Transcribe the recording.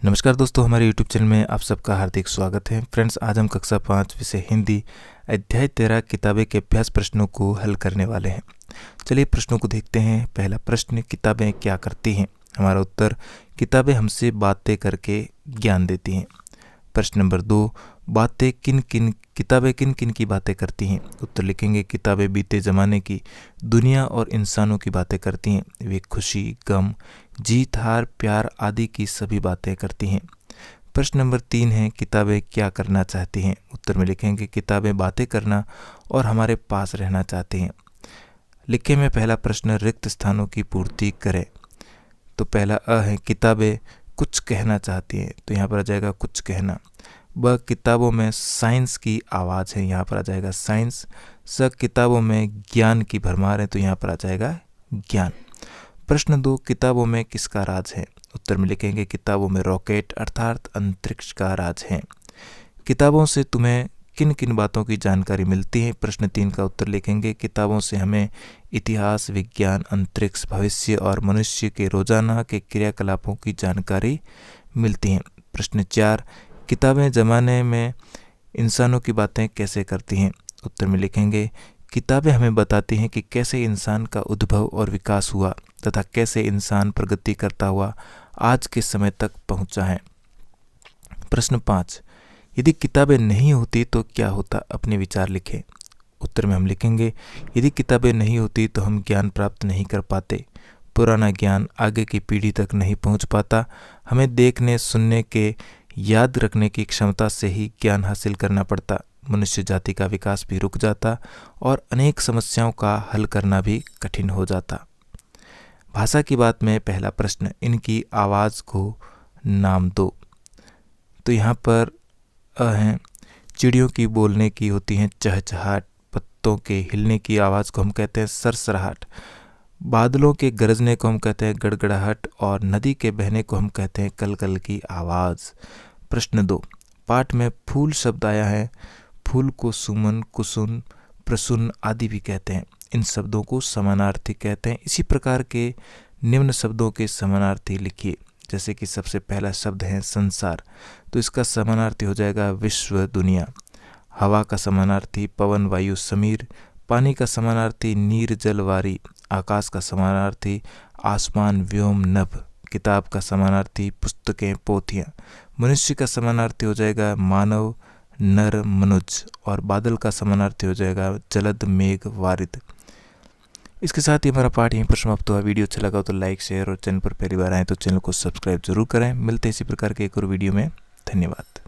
नमस्कार दोस्तों, हमारे YouTube चैनल में आप सबका हार्दिक स्वागत है। फ्रेंड्स, आज हम कक्षा 5 विषय हिंदी अध्याय 13 किताबें के अभ्यास प्रश्नों को हल करने वाले हैं। चलिए प्रश्नों को देखते हैं। पहला प्रश्न, किताबें क्या करती हैं? हमारा उत्तर, किताबें हमसे बातें करके ज्ञान देती हैं। प्रश्न नंबर 2, किताबें किन किन की बातें करती हैं? उत्तर लिखेंगे, किताबें बीते ज़माने की दुनिया और इंसानों की बातें करती हैं। वे खुशी, गम, जीत, हार, प्यार आदि की सभी बातें करती हैं। प्रश्न नंबर 3 है, किताबें क्या करना चाहती हैं? उत्तर में लिखेंगे, किताबें बातें करना और हमारे पास रहना चाहती हैं। लिखे में पहला प्रश्न, रिक्त स्थानों की पूर्ति करें। तो पहला अ है, किताबें कुछ कहना चाहती हैं, तो यहाँ पर आ जाएगा कुछ कहना। ब, किताबों में साइंस की आवाज़ है, यहाँ पर आ जाएगा साइंस। स, किताबों में ज्ञान की भरमार है, तो यहाँ पर आ जाएगा ज्ञान। प्रश्न 2, किताबों में किसका राज है? उत्तर में लिखेंगे, किताबों में रॉकेट अर्थात अंतरिक्ष का राज है। किताबों से तुम्हें किन किन बातों की जानकारी मिलती है? प्रश्न 3 का उत्तर लिखेंगे, किताबों से हमें इतिहास, विज्ञान, अंतरिक्ष, भविष्य और मनुष्य के रोजाना के क्रियाकलापों की जानकारी मिलती हैं। प्रश्न 4, किताबें ज़माने में इंसानों की बातें कैसे करती हैं? उत्तर में लिखेंगे, किताबें हमें बताती हैं कि कैसे इंसान का उद्भव और विकास हुआ तथा कैसे इंसान प्रगति करता हुआ आज के समय तक पहुंचा है। प्रश्न 5, यदि किताबें नहीं होती तो क्या होता? अपने विचार लिखें। उत्तर में हम लिखेंगे, यदि किताबें नहीं होती तो हम ज्ञान प्राप्त नहीं कर पाते। पुराना ज्ञान आगे की पीढ़ी तक नहीं पहुंच पाता। हमें देखने, सुनने के, याद रखने की क्षमता से ही ज्ञान हासिल करना पड़ता। मनुष्य जाति का विकास भी रुक जाता और अनेक समस्याओं का हल करना भी कठिन हो जाता। भाषा की बात में पहला प्रश्न, इनकी आवाज़ को नाम दो। तो यहाँ पर अ हैं, चिड़ियों की बोलने की होती हैं चहचहाट, पत्तों के हिलने की आवाज़ को हम कहते हैं सरसराहट, बादलों के गरजने को हम कहते हैं गड़गड़ाहट और नदी के बहने को हम कहते हैं कलकल की आवाज़। प्रश्न 2, पाठ में फूल शब्द आया है। फूल को सुमन, कुसुम, प्रसून आदि भी कहते हैं। इन शब्दों को समानार्थी कहते हैं। इसी प्रकार के निम्न शब्दों के समानार्थी लिखिए। जैसे कि सबसे पहला शब्द है संसार, तो इसका समानार्थी हो जाएगा विश्व, दुनिया। हवा का समानार्थी पवन, वायु, समीर। पानी का समानार्थी नीर, जल, वारी। आकाश का समानार्थी आसमान, व्योम, नभ। किताब का समानार्थी पुस्तकें, पोथियाँ। मनुष्य का समानार्थी हो जाएगा मानव, नर, मनुज। और बादल का समानार्थी हो जाएगा जलद, मेघ, वारिद। इसके साथ ही हमारा पाठ यहीं पर समाप्त हुआ। वीडियो अच्छा लगा तो लाइक, शेयर और चैनल पर पहली बार आए तो चैनल को सब्सक्राइब जरूर करें। मिलते हैं इसी प्रकार के एक और वीडियो में। धन्यवाद।